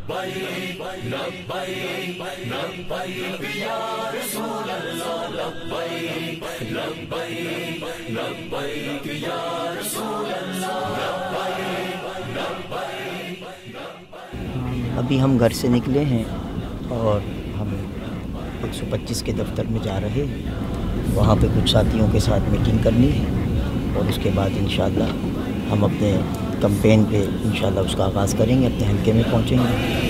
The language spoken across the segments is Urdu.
لبیک لبیک لبیک یا رسول اللہ لبیک لبیک لبیک یا رسول اللہ لبیک لبیک. ابھی ہم گھر سے نکلے ہیں اور ہم 125 کے دفتر میں جا رہے ہیں. وہاں پہ کچھ ساتھیوں کے ساتھ میٹنگ کرنی ہے اور اس کے بعد انشاءاللہ ہم اپنے کمپین پہ انشاءاللہ اس کا آغاز کریں گے، اپنے حلقے میں پہنچیں گے.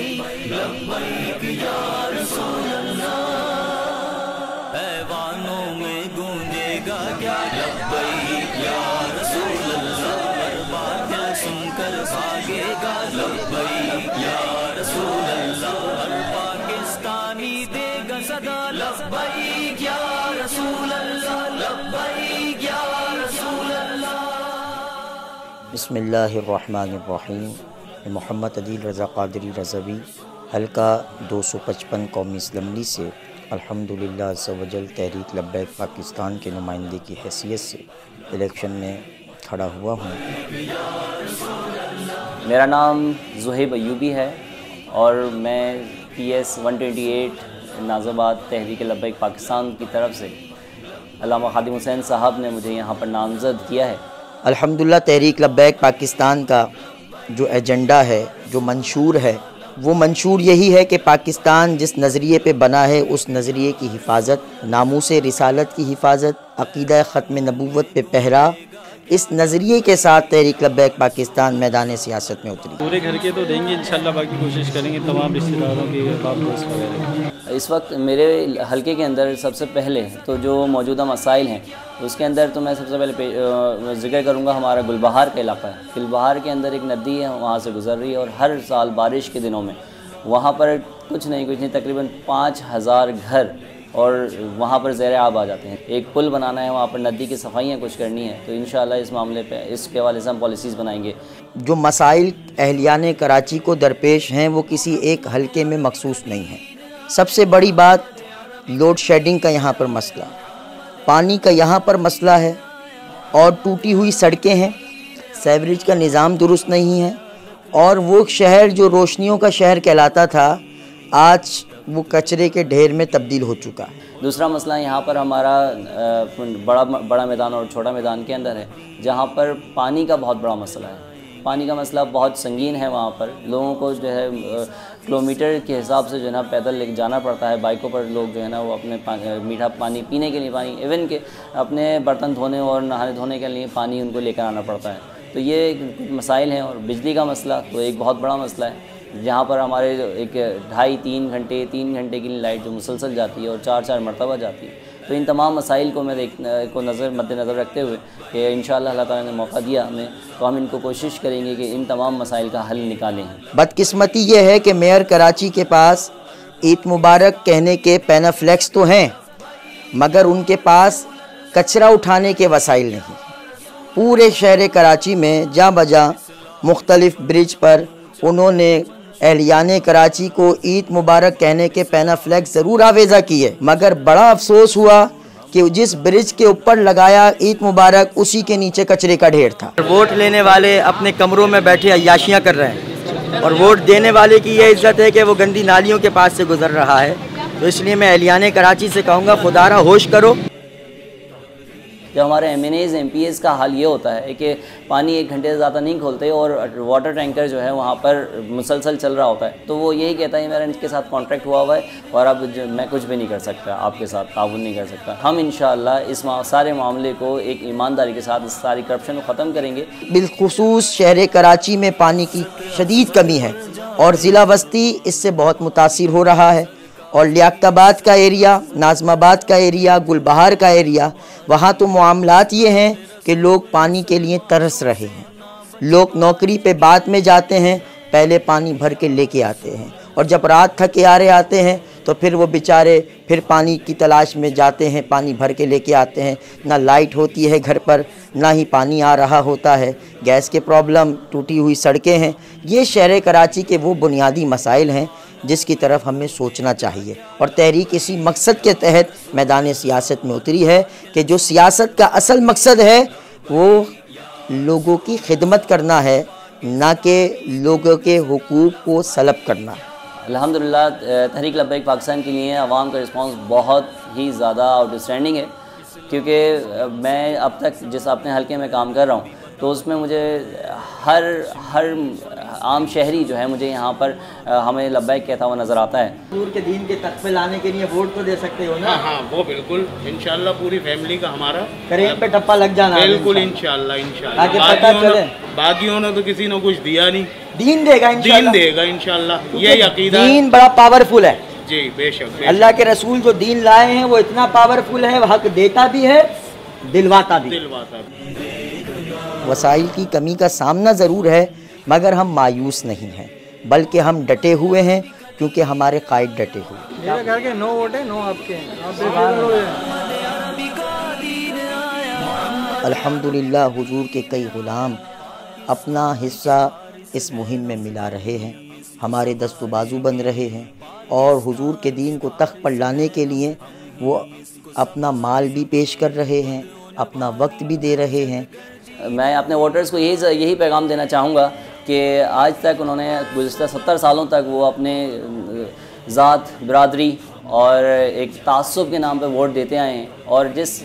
ایوانوں میں گونجے گا کیا لبیک یا رسول اللہ، ہر بات سن کر بھاگے گا لبیک یا رسول اللہ، ہر پاکستانی دے گا صدا لبیک یا رسول اللہ لبیک یا رسول اللہ. بسم اللہ الرحمن الرحیم. محمد عدیل رضا قادری رضوی، حلقہ 255 قومی اسمبلی سے الحمدللہ عز و جل تحریک لبیک پاکستان کے نمائندے کی حیثیت سے الیکشن میں کھڑا ہوا ہوں. میرا نام زہیب ایوبی ہے اور میں PS 128 نازم آباد تحریک لبیک پاکستان کی طرف سے علامہ خادم حسین صاحب نے مجھے یہاں پر نامزد کیا ہے. الحمدللہ تحریک لبیک پاکستان کا جو ایجنڈا ہے، جو منشور ہے، وہ منشور یہی ہے کہ پاکستان جس نظریے پہ بنا ہے اس نظریے کی حفاظت، ناموس رسالت کی حفاظت، عقیدہ ختم نبوت پہ پہرا، اس نظریے کے ساتھ تحریک لبیک پاکستان میدان سیاست میں اتری. پورے گھر کے تو دیں گے انشاءاللہ، باقی کوشش کریں گے تمام رشتہ داروں کی بات دوست وغیرہ. اس وقت میرے حلقے کے اندر سب سے پہلے تو جو موجودہ مسائل ہیں اس کے اندر تو میں سب سے پہلے ذکر کروں گا ہمارا گلبہار کا علاقہ ہے. گلبہار کے اندر ایک ندی ہے، وہاں سے گزر رہی ہے اور ہر سال بارش کے دنوں میں وہاں پر کچھ نہیں تقریباً 5000 گھر اور وہاں پر زیر آب آ جاتے ہیں. ایک پل بنانا ہے، وہاں پر ندی کی صفائیاں کچھ کرنی ہے، تو انشاءاللہ اس معاملے پہ اس کے حوالے سے ہم پالیسیز بنائیں گے. جو مسائل اہلیان کراچی کو درپیش ہیں وہ کسی ایک حلقے میں مخصوص نہیں ہیں. سب سے بڑی بات لوڈ شیڈنگ کا یہاں پر مسئلہ، پانی کا یہاں پر مسئلہ ہے اور ٹوٹی ہوئی سڑکیں ہیں، سیوریج کا نظام درست نہیں ہے اور وہ شہر جو روشنیوں کا شہر کہلاتا تھا آج وہ کچرے کے ڈھیر میں تبدیل ہو چکا ہے. دوسرا مسئلہ یہاں پر ہمارا بڑا میدان اور چھوٹا میدان کے اندر ہے، جہاں پر پانی کا بہت بڑا مسئلہ ہے. پانی کا مسئلہ بہت سنگین ہے. وہاں پر لوگوں کو جو ہے کلومیٹر کے حساب سے جو ہے نا پیدل لے کے جانا پڑتا ہے. بائکوں پر لوگ جو ہے نا وہ اپنے میٹھا پانی پینے کے لیے، پانی ایون کہ اپنے برتن دھونے اور نہانے دھونے کے لیے پانی ان کو لے کر آنا پڑتا ہے. تو یہ مسائل ہیں. اور بجلی کا مسئلہ تو ایک بہت بڑا مسئلہ ہے، جہاں پر ہمارے ایک 2.5-3 گھنٹے 3 گھنٹے کی لائٹ جو مسلسل جاتی ہے اور 4 مرتبہ جاتی ہے. تو ان تمام مسائل کو مد نظر رکھتے ہوئے کہ انشاءاللہ اللہ تعالیٰ نے موقع دیا ہمیں، تو ہم ان کو کوشش کریں گے کہ ان تمام مسائل کا حل نکالیں. بدقسمتی یہ ہے کہ میئر کراچی کے پاس عید مبارک کہنے کے پینافلیکس تو ہیں مگر ان کے پاس کچرا اٹھانے کے وسائل نہیں. پورے شہر کراچی میں جاں بجاں مختلف برج پر انہوں نے اہلیان کراچی کو عید مبارک کہنے کے پینافلیکس ضرور آویزہ کیے، مگر بڑا افسوس ہوا کہ جس برج کے اوپر لگایا عید مبارک اسی کے نیچے کچرے کا ڈھیر تھا. ووٹ لینے والے اپنے کمروں میں بیٹھے عیاشیاں کر رہے ہیں اور ووٹ دینے والے کی یہ عزت ہے کہ وہ گندی نالیوں کے پاس سے گزر رہا ہے. تو اس لیے میں اہلیان کراچی سے کہوں گا خدا را ہوش کرو. جب ہمارے MNAs MPs کا حال یہ ہوتا ہے کہ پانی 1 گھنٹے سے زیادہ نہیں کھولتے اور واٹر ٹینکر جو ہے وہاں پر مسلسل چل رہا ہوتا ہے، تو وہ یہی کہتا ہے میرا ان کے ساتھ کانٹریکٹ ہوا ہے اور اب میں کچھ بھی نہیں کر سکتا، آپ کے ساتھ تعاون نہیں کر سکتا. ہم انشاءاللہ اس سارے معاملے کو ایک ایمانداری کے ساتھ اس ساری کرپشن کو ختم کریں گے. بالخصوص شہر کراچی میں پانی کی شدید کمی ہے اور ضلع وسطی اس سے بہت متاثر ہو رہا ہے. اور لیاقت آباد کا ایریا، ناظم آباد کا ایریا، گلبہار کا ایریا، وہاں تو معاملات یہ ہیں کہ لوگ پانی کے لیے ترس رہے ہیں. لوگ نوکری پہ بعد میں جاتے ہیں، پہلے پانی بھر کے لے کے آتے ہیں اور جب رات تھکے آ رہے آتے ہیں تو پھر وہ بیچارے پھر پانی کی تلاش میں جاتے ہیں، پانی بھر کے لے کے آتے ہیں. نہ لائٹ ہوتی ہے گھر پر، نہ ہی پانی آ رہا ہوتا ہے. گیس کے پرابلم، ٹوٹی ہوئی سڑکیں ہیں. یہ شہر کراچی کے وہ بنیادی مسائل ہیں جس کی طرف ہمیں سوچنا چاہیے. اور تحریک اسی مقصد کے تحت میدان سیاست میں اتری ہے کہ جو سیاست کا اصل مقصد ہے وہ لوگوں کی خدمت کرنا ہے، نہ کہ لوگوں کے حقوق کو سلب کرنا ہے. الحمدللہ تحریک لبیک پاکستان کے لیے عوام کا رسپانس بہت ہی زیادہ آؤٹ اسٹینڈنگ ہے، کیونکہ میں اب تک جس اپنے حلقے میں کام کر رہا ہوں تو اس میں مجھے ہر عام شہری جو ہے مجھے یہاں پر ہمیں لبیک کہتا ہوا نظر آتا ہے۔ حضور کے دین کے تخت پہ لانے کے لیے ووٹ تو دے سکتے ہو نا؟ ہاں وہ بالکل انشاءاللہ پوری فیملی کا ہمارا کریم پہ ٹپا لگ جانا بالکل انشاءاللہ تاکہ پتہ چلے باقیوں نے تو کسی نے کچھ دیا نہیں، دین دے گا انشاءاللہ، دین دے گا انشاءاللہ، یہ عقیدہ ہے۔ دین بڑا پاورفل ہے جی بے شک، اللہ کے رسول جو دین لائے ہیں وہ اتنا پاورفل ہے، حق دیتا بھی ہے دلواتا بھی۔ وسائل کی کمی کا سامنا ضرور ہے، مگر ہم مایوس نہیں ہیں، بلکہ ہم ڈٹے ہوئے ہیں، کیونکہ ہمارے قائد ڈٹے ہوئے ہیں۔ میرے گھر کے 9 ووٹ ہیں، 9 آپ کے ہیں۔ الحمدللہ حضور کے کئی غلام اپنا حصہ اس مہم میں ملا رہے ہیں، ہمارے دست و بازو بن رہے ہیں، اور حضور کے دین کو تخت پر لانے کے لیے وہ اپنا مال بھی پیش کر رہے ہیں، اپنا وقت بھی دے رہے ہیں۔ میں اپنے ووٹرز کو یہی پیغام دینا چاہوں گا کہ آج تک انہوں نے گزشتہ 70 سالوں تک وہ اپنے ذات، برادری اور ایک تعصب کے نام پہ ووٹ دیتے آئے ہیں، اور جس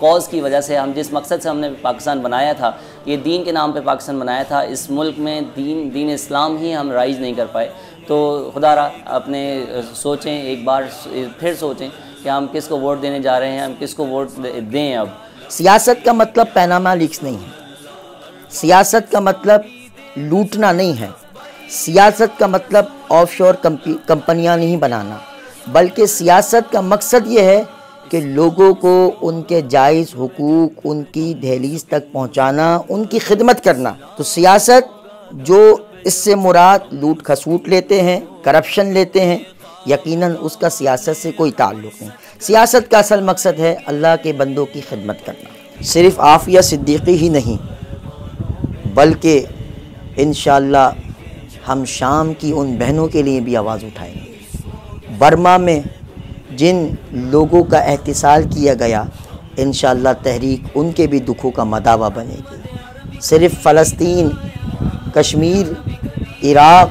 کاز کی وجہ سے جس مقصد سے ہم نے پاکستان بنایا تھا، یہ دین کے نام پہ پاکستان بنایا تھا، اس ملک میں دین اسلام ہی ہم رائج نہیں کر پائے۔ تو خدا را اپنے سوچیں، ایک بار پھر سوچیں کہ ہم کس کو ووٹ دینے جا رہے ہیں، ہم کس کو ووٹ دیں۔ اب سیاست کا مطلب پیناما لیکس نہیں ہے، سیاست کا مطلب لوٹنا نہیں ہے، سیاست کا مطلب آف شور کمپنیاں نہیں بنانا، بلکہ سیاست کا مقصد یہ ہے کہ لوگوں کو ان کے جائز حقوق ان کی دہلیز تک پہنچانا، ان کی خدمت کرنا۔ تو سیاست جو اس سے مراد لوٹ کھسوٹ لیتے ہیں، کرپشن لیتے ہیں، یقیناً اس کا سیاست سے کوئی تعلق نہیں۔ سیاست کا اصل مقصد ہے اللہ کے بندوں کی خدمت کرنا۔ صرف عافیہ صدیقی ہی نہیں، بلکہ انشاءاللہ ہم شام کی ان بہنوں کے لیے بھی آواز اٹھائیں گے۔ برما میں جن لوگوں کا احتسال کیا گیا، انشاءاللہ تحریک ان کے بھی دکھوں کا مداوا بنے گی۔ صرف فلسطین، کشمیر، عراق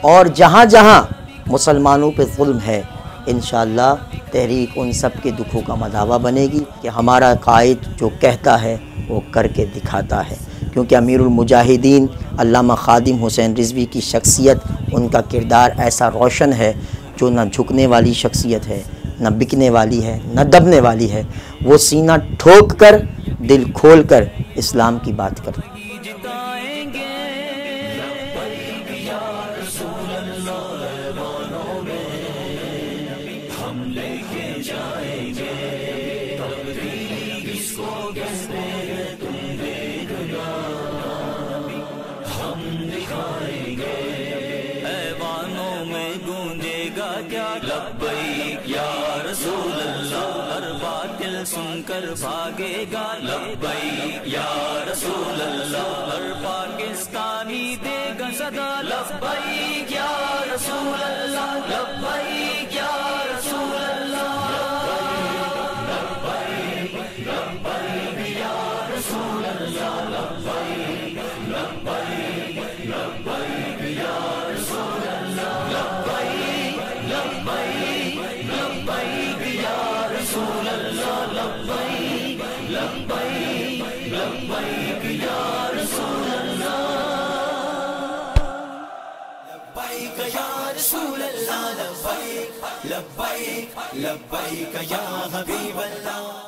اور جہاں جہاں مسلمانوں پہ ظلم ہے، انشاءاللہ تحریک ان سب کے دکھوں کا مداوا بنے گی کہ ہمارا قائد جو کہتا ہے وہ کر کے دکھاتا ہے، کیونکہ امیر المجاہدین علامہ خادم حسین رضوی کی شخصیت، ان کا کردار ایسا روشن ہے جو نہ جھکنے والی شخصیت ہے، نہ بکنے والی ہے، نہ دبنے والی ہے۔ وہ سینہ ٹھوک کر، دل کھول کر اسلام کی بات کرتے ہیں۔ ایوانوں میں گونجے گا کیا لبیک یا رسول اللہ، ہر باطل سن کر بھاگے گا لبیک یا رسول اللہ، ہر پاکستانی دے گا صدا لبیک یا رسول اللہ، لبیک یا رسول اللہ، لبیک لبیک یا رسول اللہ، لبیک لبیک لبیک یا رسول اللہ، لبیک لبیک لبیک یا رسول اللہ، لبیک لبیک لبیک یا رسول اللہ، لبیک یا رسول اللہ، لبیک لبیک لبیک یا حبیب اللہ۔